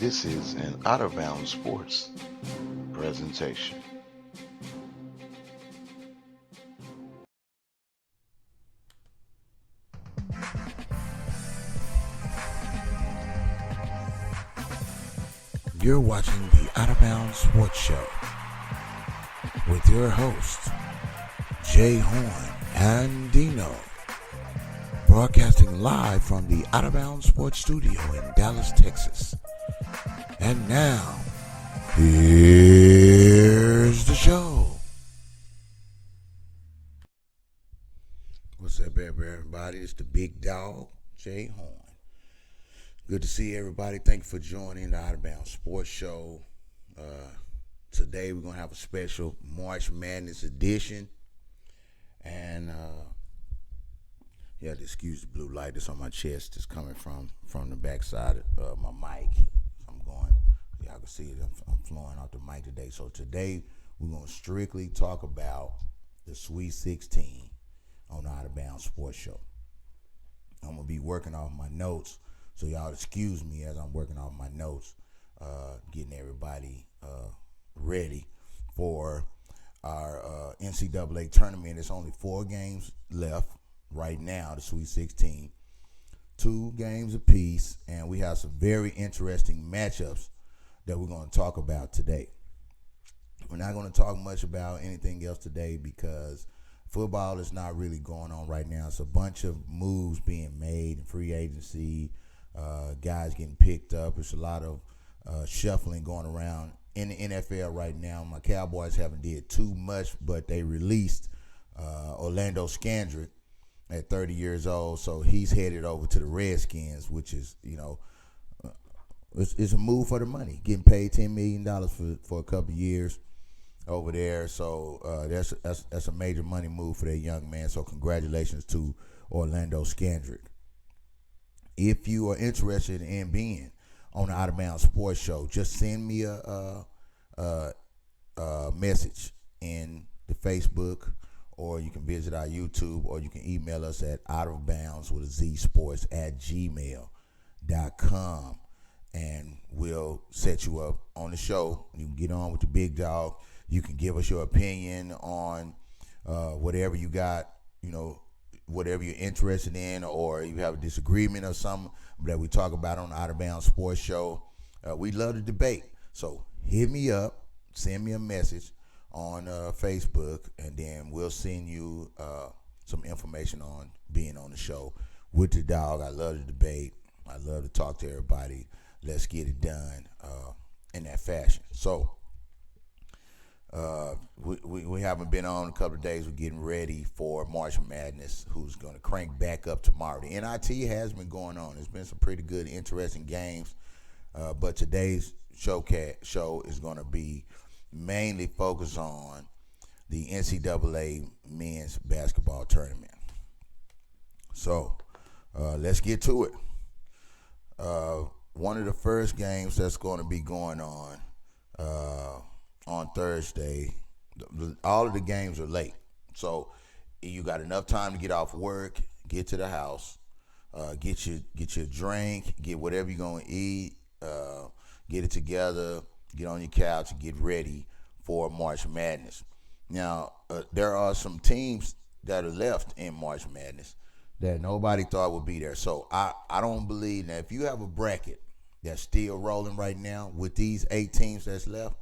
This is an Out of Bounds Sports presentation. You're watching the Out of Bounds Sports Show with your hosts, Jay Horn and Dino, broadcasting live from the Out of Bounds Sports Studio in Dallas, Texas. And now, here's the show. What's up, everybody? It's the big dog, Jay Horn. Good to see everybody. Thank you for joining the Out of Bounds Sports Show. Today we're going to have a special March Madness edition. And, excuse the blue light that's on my chest. It's coming from the backside of my mic. Y'all can see it. I'm flowing off the mic today. So today we're going to strictly talk about the Sweet 16 on the Out of Bounds Sports Show. I'm going to be working off my notes. So y'all excuse me as I'm working off my notes, getting everybody ready for our NCAA tournament. It's only 4 games left right now, the Sweet 16. 2 games apiece, and we have some very interesting matchups that we're going to talk about today. We're not going to talk much about anything else today because football is not really going on right now. It's a bunch of moves being made in free agency. Guys getting picked up. There's a lot of shuffling going around in the NFL right now. My Cowboys haven't did too much, but they released Orlando Scandrick at 30 years old, so he's headed over to the Redskins, which is, it's a move for the money. Getting paid $10 million for a couple of years over there, so that's a major money move for that young man. So congratulations to Orlando Scandrick. If you are interested in being on the Out of Bounds Sports Show, just send me a message in the Facebook, or you can visit our YouTube, or you can email us at outofbounds@gmail.com, and we'll set you up on the show. You can get on with the big dog. You can give us your opinion on whatever you got, whatever you're interested in, or you have a disagreement or something that we talk about on the Out of Bounds Sports Show. We love to debate. So hit me up, send me a message on Facebook, and then we'll send you some information on being on the show with the dog. I love to debate. I love to talk to everybody. Let's get it done in that fashion. So we haven't been on a couple of days. We're getting ready for March Madness, who's going to crank back up tomorrow. The NIT has been going on. There's been some pretty good, interesting games. But today's show is going to be mainly focused on the NCAA men's basketball tournament. So let's get to it. One of the first games that's going to be going on Thursday. All of the games are late, so you got enough time to get off work, get to the house, get your drink, get whatever you're gonna eat, get it together, get on your couch, and get ready for March Madness. Now, there are some teams that are left in March Madness that nobody thought would be there. So I don't believe that if you have a bracket that's still rolling right now with these 8 teams that's left,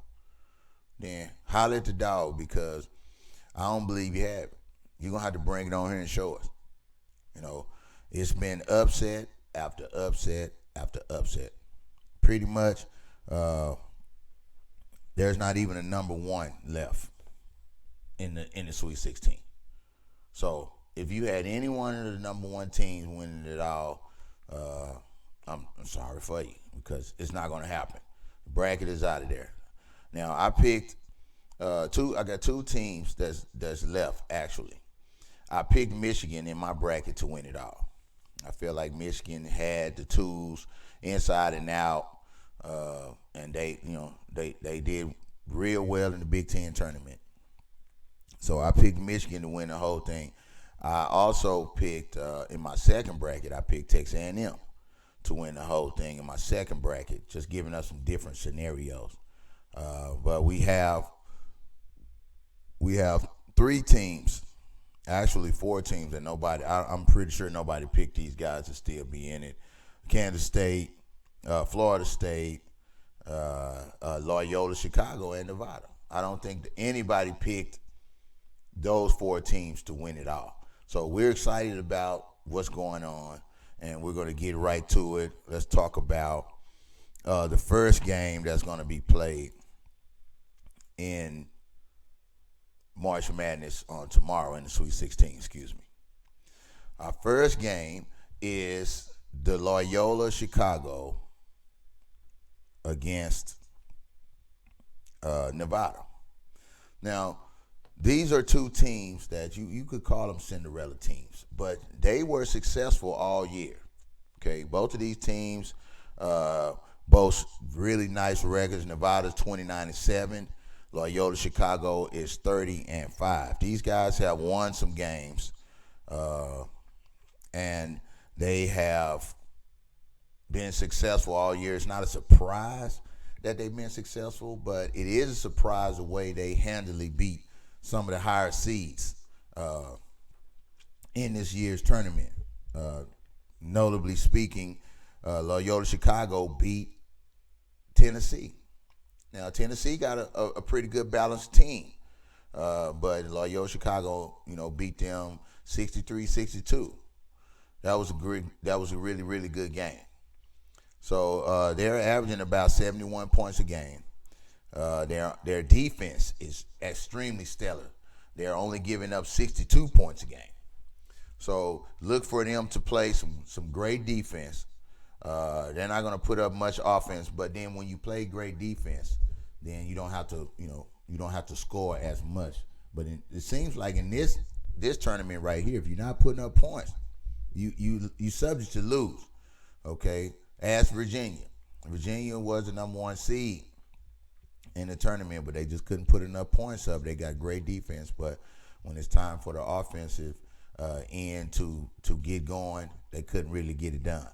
then holler at the dog, because I don't believe you have it. You're going to have to bring it on here and show us. It's been upset after upset after upset. Pretty much, there's not even a number 1 left in the Sweet 16. So if you had any one of the number 1 teams winning it all, I'm sorry for you, because it's not going to happen. The bracket is out of there. Now, I picked I got 2 teams that's left, actually. I picked Michigan in my bracket to win it all. I feel like Michigan had the tools inside and out, and they did real well in the Big Ten tournament. So I picked Michigan to win the whole thing. I also picked, in my second bracket, I picked Texas A&M. to win the whole thing in my second bracket, just giving us some different scenarios. But we have 3 teams, actually 4 teams that I'm pretty sure nobody picked these guys to still be in it. Kansas State, Florida State, Loyola, Chicago, and Nevada. I don't think anybody picked those 4 teams to win it all. So we're excited about what's going on, and we're going to get right to it. Let's talk about the first game that's going to be played in March Madness on tomorrow in the Sweet 16, excuse me. Our first game is the Loyola Chicago against Nevada. Now, these are 2 teams that you could call them Cinderella teams, but they were successful all year. Okay, both of these teams boast really nice records. Nevada's 29-7. Loyola Chicago is 30-5. These guys have won some games, and they have been successful all year. It's not a surprise that they've been successful, but it is a surprise the way they handily beat some of the higher seeds in this year's tournament. Notably speaking, Loyola Chicago beat Tennessee. Now, Tennessee got a pretty good balanced team, but Loyola Chicago, beat them 63-62. That was a really, really good game. So they're averaging about 71 points a game. Their defense is extremely stellar. They're only giving up 62 points a game. So look for them to play some great defense. They're not going to put up much offense, but then when you play great defense, then you don't have to score as much. But it seems like in this tournament right here, if you're not putting up points, you subject to lose. Okay, ask Virginia. Virginia was the number 1 seed in the tournament, but they just couldn't put enough points up. They got great defense, but when it's time for the offensive end to get going, they couldn't really get it done.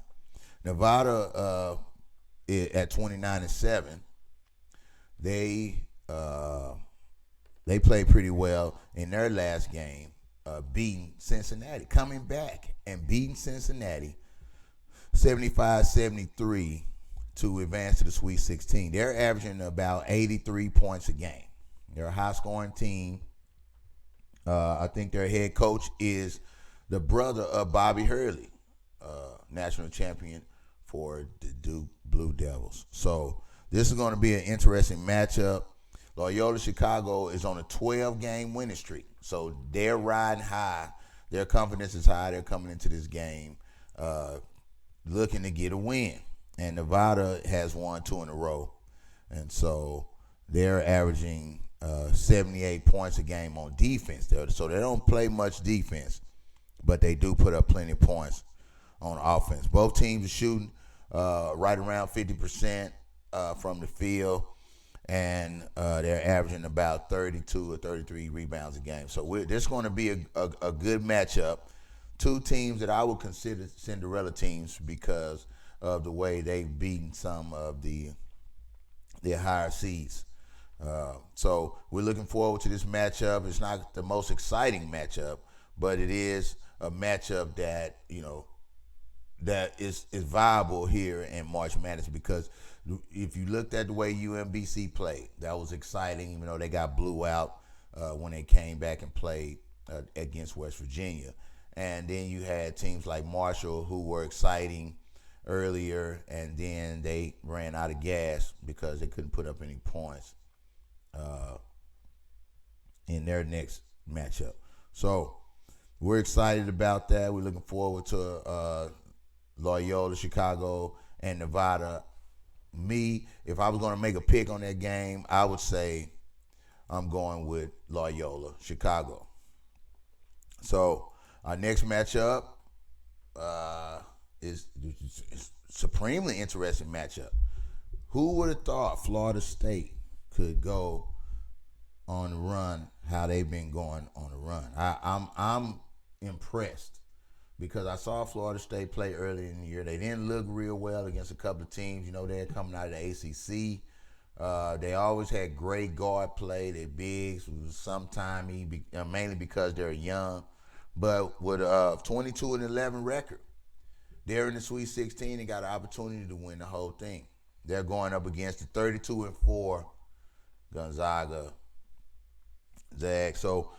Nevada at 29-7, they played pretty well in their last game, beating Cincinnati, coming back and beating Cincinnati 75-73 to advance to the Sweet 16. They're averaging about 83 points a game. They're a high-scoring team. I think their head coach is the brother of Bobby Hurley, national champion for the Duke Blue Devils. So this is going to be an interesting matchup. Loyola Chicago is on a 12-game winning streak. So they're riding high. Their confidence is high. They're coming into this game looking to get a win. And Nevada has won 2 in a row. And so they're averaging 78 points a game on defense. So they don't play much defense, but they do put up plenty of points on offense. Both teams are shooting right around 50% from the field, and they're averaging about 32 or 33 rebounds a game. So this is going to be a good matchup. 2 teams that I would consider Cinderella teams because of the way they've beaten some of their higher seeds. So we're looking forward to this matchup. It's not the most exciting matchup, but it is a matchup that that is viable here in March Madness, because if you looked at the way UMBC played, that was exciting, even though they got blew out when they came back and played against West Virginia. And then you had teams like Marshall who were exciting earlier, and then they ran out of gas because they couldn't put up any points in their next matchup. So we're excited about that. We're looking forward to Loyola, Chicago, and Nevada. Me, if I was going to make a pick on that game, I would say I'm going with Loyola, Chicago. So our next matchup is supremely interesting matchup. Who would have thought Florida State could go on the run how they've been going on the run? I'm impressed because I saw Florida State play early in the year. They didn't look real well against a couple of teams. They're coming out of the ACC. They always had great guard play. Their bigs was sometime mainly because they're young. But with a 22-11 record, they're in the Sweet 16 and got an opportunity to win the whole thing. They're going up against the 32-4 Gonzaga Zag. So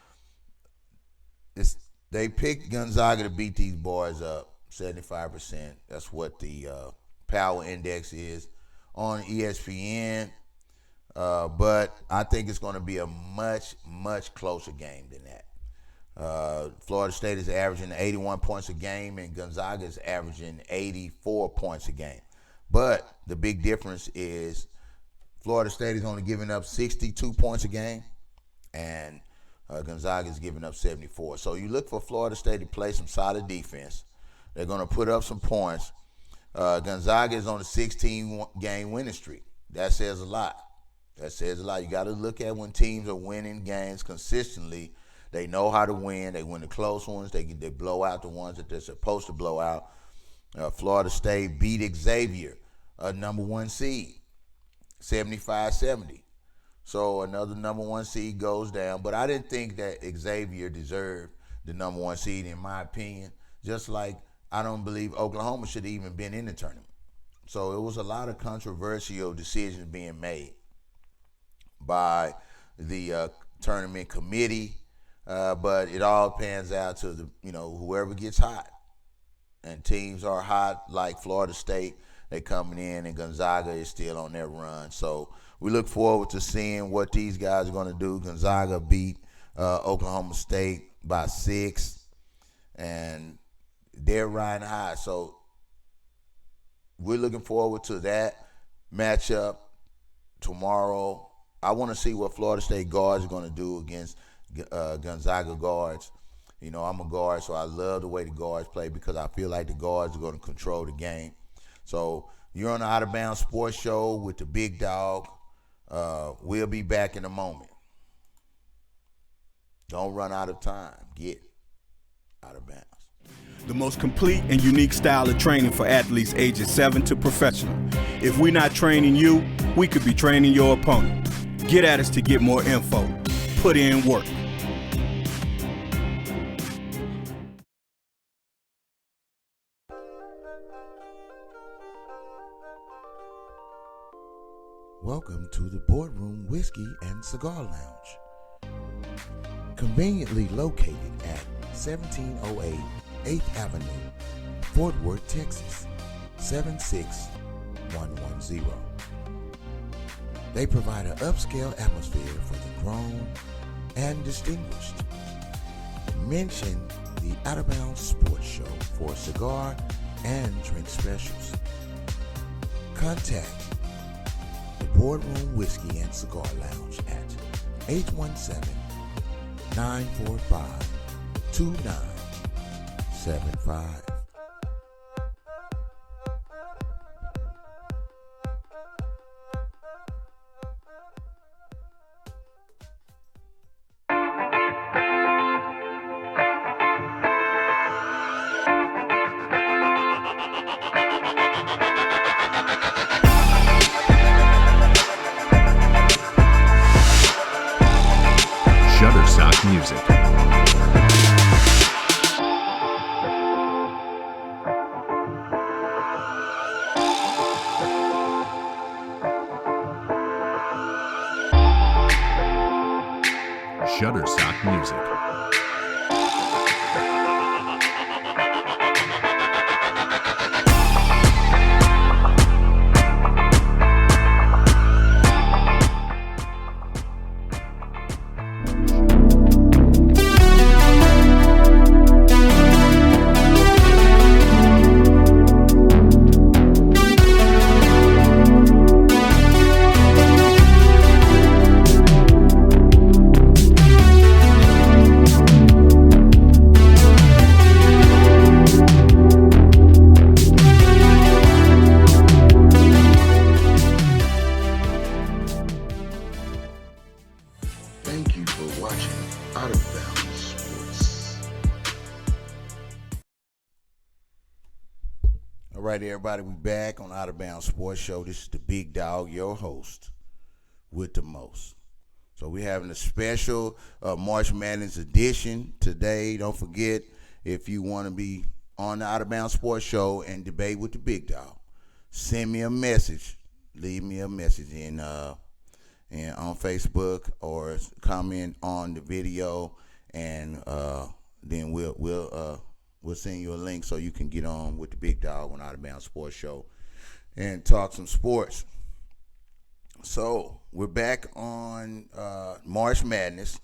they picked Gonzaga to beat these boys up 75%. That's what the power index is on ESPN. But I think it's going to be a much, much closer game than that. Florida State is averaging 81 points a game, and Gonzaga is averaging 84 points a game. But the big difference is Florida State is only giving up 62 points a game, and Gonzaga is giving up 74. So you look for Florida State to play some solid defense. They're going to put up some points. Gonzaga is on a 16-game winning streak. That says a lot. You got to look at when teams are winning games consistently. They know how to win. They win the close ones. They blow out the ones that they're supposed to blow out. Florida State beat Xavier, a number one seed, 75-70. So another number one seed goes down. But I didn't think that Xavier deserved the number one seed, in my opinion. Just like I don't believe Oklahoma should have even been in the tournament. So it was a lot of controversial decisions being made by the tournament committee. But it all pans out to whoever gets hot. And teams are hot like Florida State. They coming in, and Gonzaga is still on their run. So we look forward to seeing what these guys are going to do. Gonzaga beat Oklahoma State by 6, and they're riding high. So we're looking forward to that matchup tomorrow. I want to see what Florida State guards are going to do against Gonzaga guards. I'm a guard, so I love the way the guards play because I feel like the guards are going to control the game. So you're on the Out of Bounds Sports Show with the big dog. We'll be back in a moment. Don't run out of time. Get out of bounds. The most complete and unique style of training for athletes ages 7 to professional. If we're not training you, we could be training your opponent. Get at us to get more info. Put in work. Welcome to the Boardroom Whiskey and Cigar Lounge. Conveniently located at 1708 8th Avenue, Fort Worth, Texas, 76110. They provide an upscale atmosphere for the grown and distinguished. Mention the Out of Bounds Sports Show for cigar and drink specials. Contact the Boardroom Whiskey and Cigar Lounge at 817-945-2975. Shutterstock Music. Shutterstock Music. All right, everybody, we back on Out of Bounds Sports Show. This is the Big Dog, your host with the most. So we're having a special March Madness edition today. Don't forget, if you want to be on the Out of Bounds Sports Show and debate with the Big Dog, send me a message. Leave me a message on Facebook or comment on the video, and then we'll send you a link so you can get on with the Big Dog on Out of Bounds Sports Show and talk some sports. So we're back on March Madness,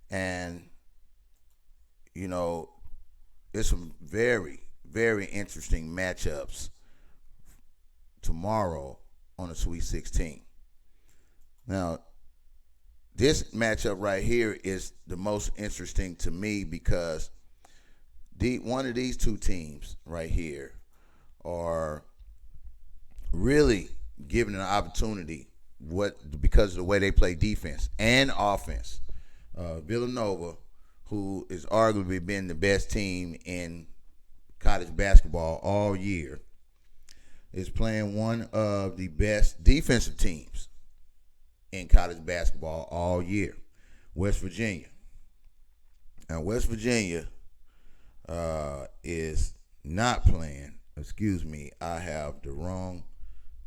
and there's some very, very interesting matchups tomorrow on the Sweet 16. Now, this matchup right here is the most interesting to me because one of these two teams right here are really given an opportunity because of the way they play defense and offense. Villanova, who has arguably been the best team in college basketball all year, is playing one of the best defensive teams in college basketball all year, West Virginia. Now, West Virginia is not playing. Excuse me, I have the wrong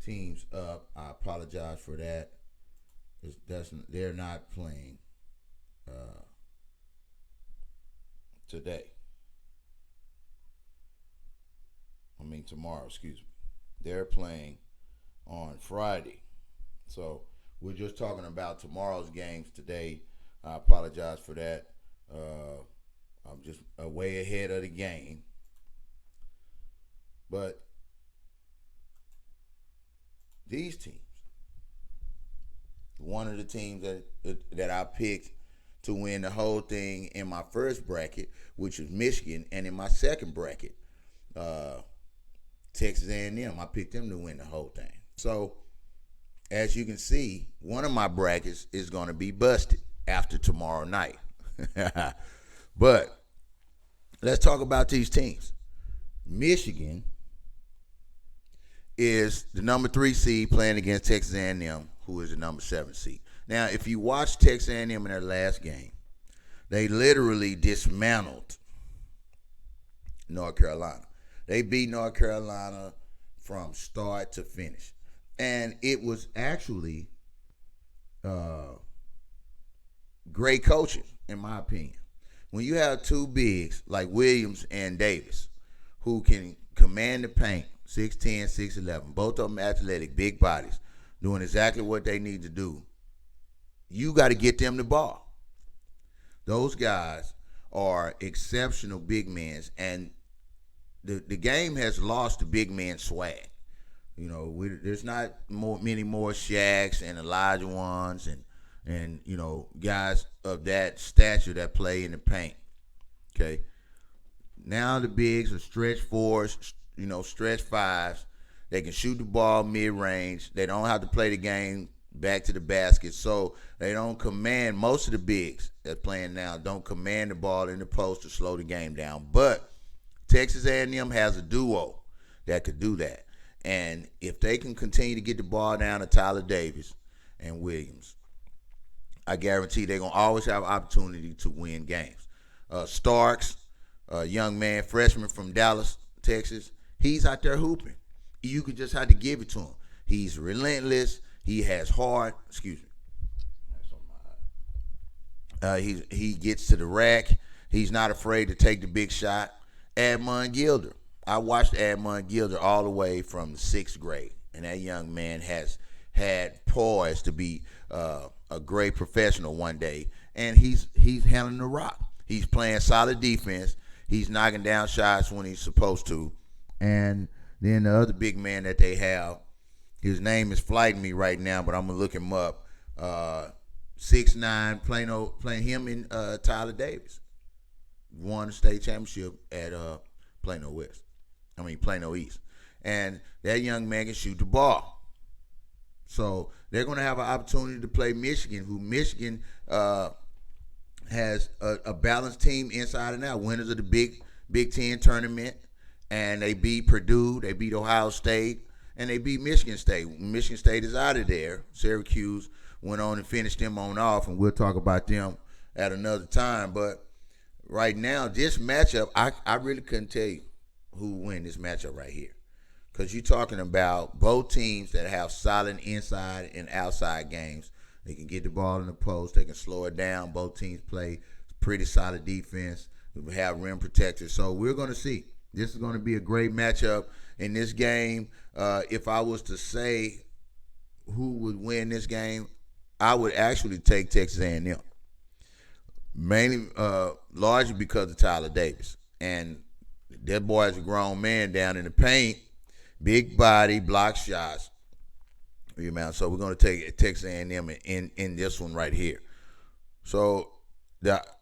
teams up. I apologize for that. They're not playing today. Tomorrow, excuse me. They're playing on Friday. So we're just talking about tomorrow's games today. I apologize for that. I'm just way ahead of the game. But these teams, one of the teams that I picked to win the whole thing in my first bracket, which was Michigan, and in my second bracket, Texas A&M, I picked them to win the whole thing. So, as you can see, one of my brackets is going to be busted after tomorrow night. But let's talk about these teams. Michigan is the number 3 seed playing against Texas A&M, who is the number 7 seed. Now, if you watch Texas A&M in their last game, they literally dismantled North Carolina. They beat North Carolina from start to finish. And it was actually great coaching, in my opinion. When you have two bigs like Williams and Davis who can command the paint, 6'10", 6'11", both of them athletic, big bodies, doing exactly what they need to do, you got to get them the ball. Those guys are exceptional big men, and the game has lost the big man swag. There's not many more Shaqs and Elijah ones and guys of that stature that play in the paint. Okay. Now the bigs are stretch 4s, stretch 5s. They can shoot the ball mid-range. They don't have to play the game back to the basket. So they don't command, most of the bigs that's playing now don't command the ball in the post to slow the game down. But Texas A&M has a duo that could do that. And if they can continue to get the ball down to Tyler Davis and Williams, I guarantee they're going to always have an opportunity to win games. Starks, a young man, freshman from Dallas, Texas, he's out there hooping. You could just have to give it to him. He's relentless. He has heart. Excuse me. He gets to the rack. He's not afraid to take the big shot. Admon Gilder. I watched Admon Gilder all the way from the 6th grade, and that young man has had poise to be a great professional one day, and he's handling the rock. He's playing solid defense. He's knocking down shots when he's supposed to. And then the other big man that they have, his name is flighting me right now, but I'm going to look him up. 6'9", playing him in Tyler Davis. Won the state championship at Plano East. And that young man can shoot the ball. So they're going to have an opportunity to play Michigan, who Michigan has a balanced team inside and out. Winners of the Big Ten tournament and they beat Purdue, they beat Ohio State, and they beat Michigan State. Michigan State is out of there. Syracuse went on and finished them on off, and we'll talk about them at another time. But right now, this matchup, I really couldn't tell you who will win this matchup right here. Because you're talking about both teams that have solid inside and outside games. They can get the ball in the post. They can slow it down. Both teams play pretty solid defense. We have rim protectors. So we're going to see. This is going to be a great matchup in this game. If I was to say who would win this game, I would actually take Texas A&M. Mainly, largely because of Tyler Davis. And that boy is a grown man down in the paint. Big body, block shots. So we're going to take Texas A&M in this one right here. So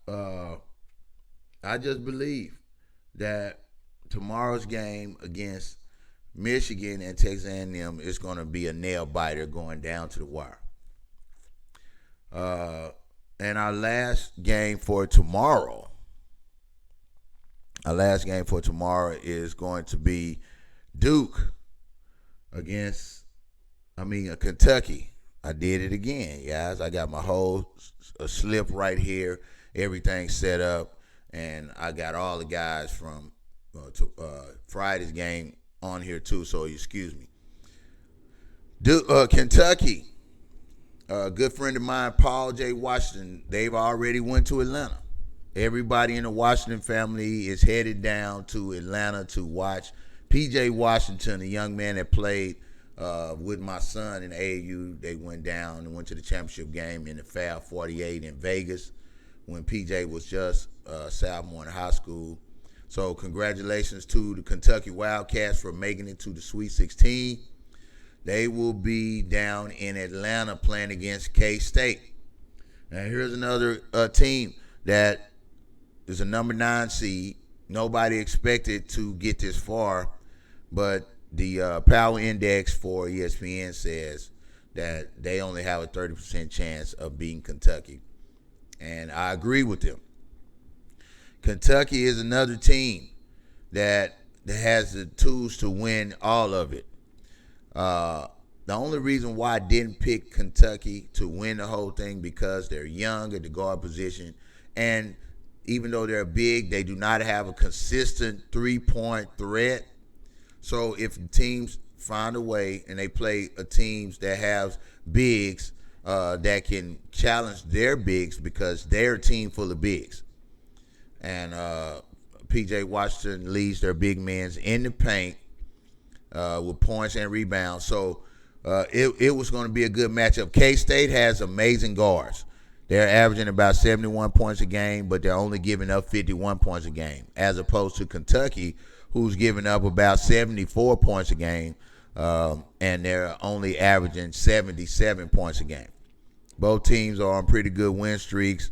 I just believe that tomorrow's game against Michigan and Texas A&M is going to be a nail biter going down to the wire. And our last game for tomorrow is going to be Duke against Kentucky. I did it again, guys. I got my whole slip right here, everything set up, and I got all the guys from Friday's game on here too, so excuse me. Kentucky, a good friend of mine, Paul J. Washington, they've already went to Atlanta. Everybody in the Washington family is headed down to Atlanta to watch P.J. Washington, a young man that played with my son in AAU. They went down and went to the championship game in the Fab 48 in Vegas when P.J. was just a sophomore in high school. So congratulations to the Kentucky Wildcats for making it to the Sweet 16. They will be down in Atlanta playing against K-State. Now here's another team that is a number 9 seed. Nobody expected to get this far, but the power index for ESPN says that they only have a 30% chance of beating Kentucky. And I agree with them. Kentucky is another team that has the tools to win all of it. The only reason why I didn't pick Kentucky to win the whole thing because they're young at the guard position, and even though they're big, they do not have a consistent three-point threat. So if teams find a way and they play teams that have bigs that can challenge their bigs because they're a team full of bigs. And P.J. Washington leads their big men in the paint with points and rebounds. So it was going to be a good matchup. K-State has amazing guards. They're averaging about 71 points a game, but they're only giving up 51 points a game, as opposed to Kentucky, who's giving up about 74 points a game, and they're only averaging 77 points a game. Both teams are on pretty good win streaks.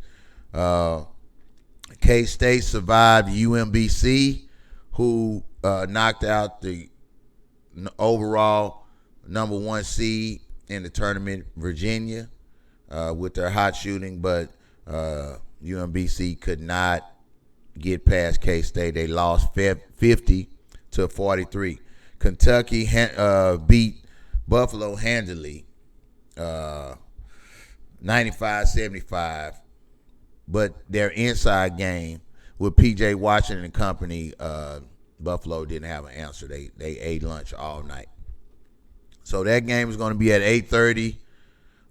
K-State survived UMBC, who knocked out the overall number 1 seed in the tournament, Virginia, with their hot shooting, but UMBC could not get past K-State. They lost 50-43. Kentucky beat Buffalo handily, 95-75. But their inside game with P.J. Washington and company, Buffalo didn't have an answer. They ate lunch all night. So that game is going to be at 8:30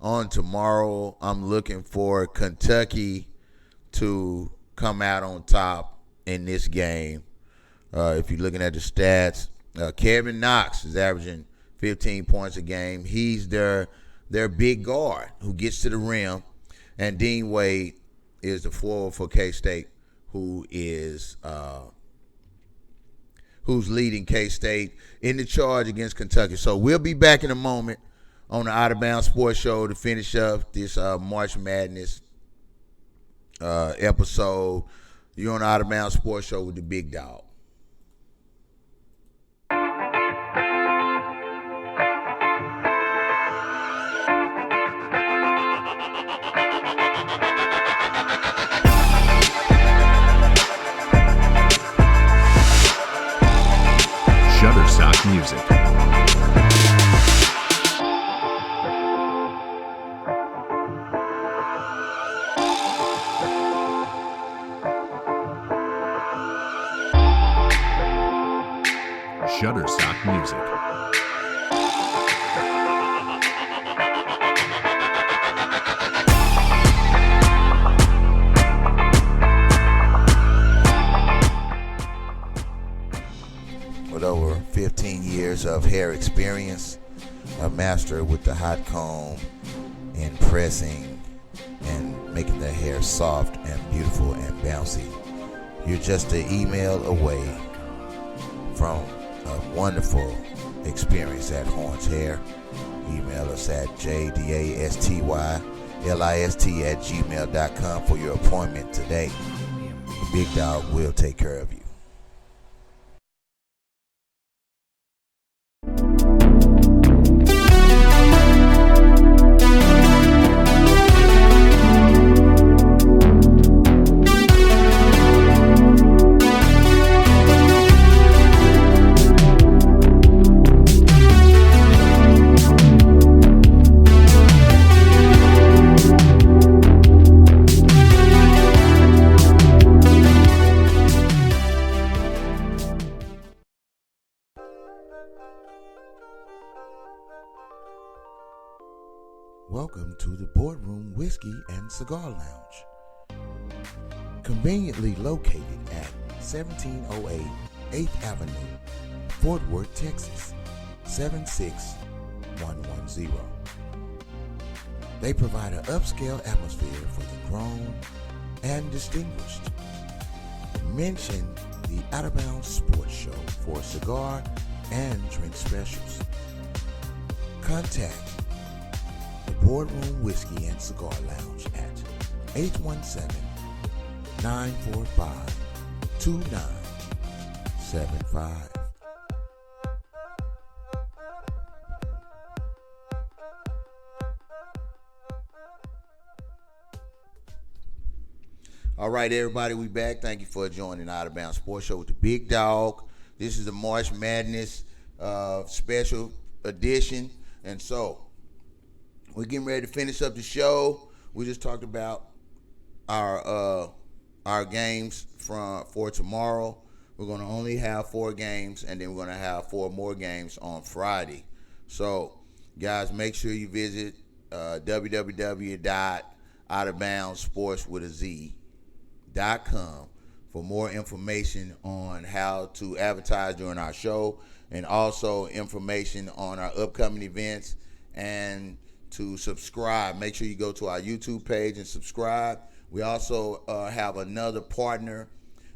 on tomorrow. I'm looking for Kentucky to come out on top in this game. If you're looking at the stats, Kevin Knox is averaging 15 points a game. He's their big guard who gets to the rim. And Dean Wade is the forward for K-State, who's leading K-State in the charge against Kentucky. So we'll be back in a moment on the Out of Bounds Sports Show to finish up this March Madness episode. You're on the Out of Bounds Sports Show with the Big Dog. Shutterstock Music. Shutterstock Music. With over 15 years of hair experience, a master with the hot comb and pressing and making the hair soft and beautiful and bouncy. You're just an email away from a wonderful experience at Horns Hair. Email us at jdastylist@gmail.com for your appointment today. Big Dog will take care of you. Welcome to the Boardroom Whiskey and Cigar Lounge. Conveniently located at 1708 8th Avenue, Fort Worth, Texas, 76110. They provide an upscale atmosphere for the grown and distinguished. Mention the Out of Bounds Sports Show for cigar and drink specials. Contact Boardroom Whiskey and Cigar Lounge at 817-945-2975. All right, everybody, we back. Thank you for joining Out of Bounds Sports Show with the Big Dog. This is the March Madness special edition, and so we're getting ready to finish up the show. We just talked about our games for tomorrow. We're going to only have 4 games, and then we're going to have 4 more games on Friday. So, guys, make sure you visit www.outofboundsports.com for more information on how to advertise during our show, and also information on our upcoming events, and to subscribe. Make sure you go to our YouTube page and subscribe. We also have another partner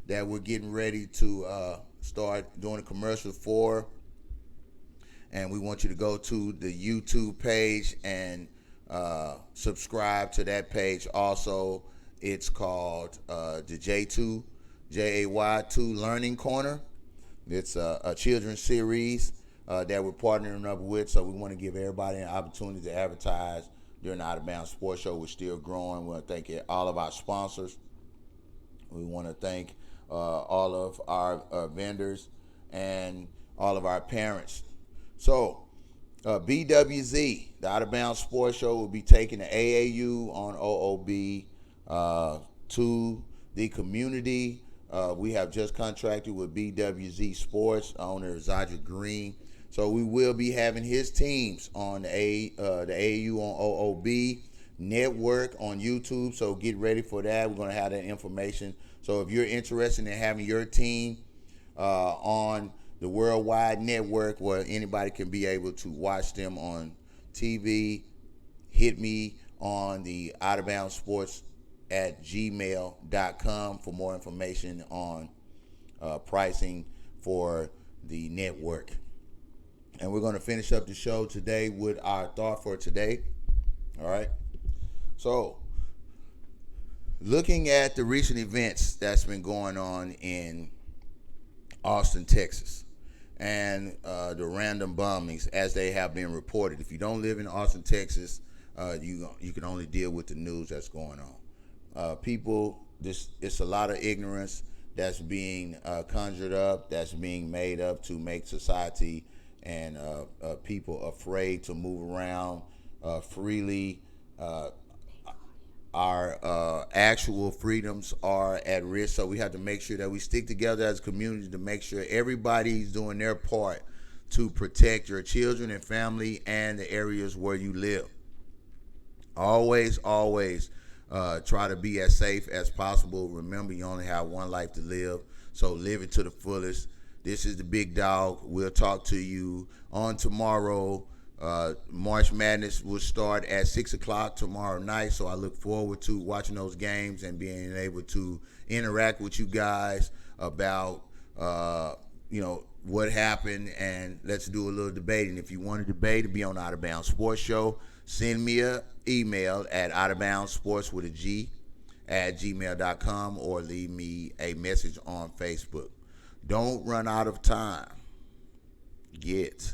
that we're getting ready to start doing a commercial for, and we want you to go to the YouTube page and subscribe to that page. Also, it's called the J2 JAY2 Learning Corner. It's a children's series that we're partnering up with, so we want to give everybody an opportunity to advertise during the Out of Bounds Sports Show. We're still growing. We want to thank all of our sponsors. We want to thank all of our vendors and all of our parents. So, BWZ, the Out of Bounds Sports Show, will be taking the AAU on OOB to the community. We have just contracted with BWZ Sports, owner Zaja Green. So we will be having his teams on the AAU on OOB network on YouTube. So get ready for that. We're going to have that information. So if you're interested in having your team on the worldwide network where anybody can be able to watch them on TV, hit me on the Out of Bounds Sports at gmail.com for more information on pricing for the network. And we're going to finish up the show today with our thought for today. All right. So, looking at the recent events that's been going on in Austin, Texas, and the random bombings as they have been reported. If you don't live in Austin, Texas, you can only deal with the news that's going on. People, it's a lot of ignorance. that's being conjured up, that's being made up to make society and people afraid to move around freely. Our actual freedoms are at risk, so we have to make sure that we stick together as a community to make sure everybody's doing their part to protect your children and family and the areas where you live. Always try to be as safe as possible. Remember, you only have one life to live, so live it to the fullest. This is the Big Dog. We'll talk to you on tomorrow. March Madness will start at 6 o'clock tomorrow night, so I look forward to watching those games and being able to interact with you guys about what happened, and let's do a little debating. If you want to debate and be on Out of Bounds Sports Show, send me an email at outofboundsports with a G at gmail.com or leave me a message on Facebook. Don't run out of time. Get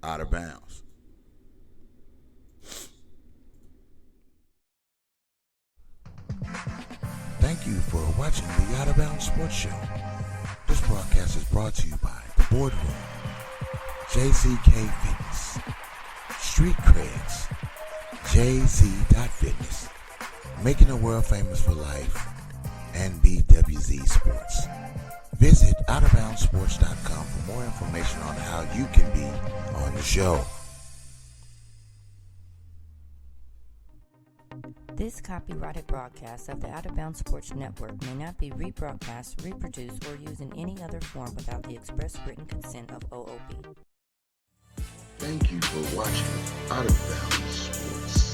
out of bounds. Thank you for watching the Out of Bounds Sports Show. This broadcast is brought to you by The Boardroom, JCK Fitness, Street Creds, JZ.Fitness, Making the World Famous for Life, and BWZ Sports. Visit outofboundsports.com for more information on how you can be on the show. This copyrighted broadcast of the Out of Bounds Sports Network may not be rebroadcast, reproduced, or used in any other form without the express written consent of OOB. Thank you for watching Out of Bounds Sports.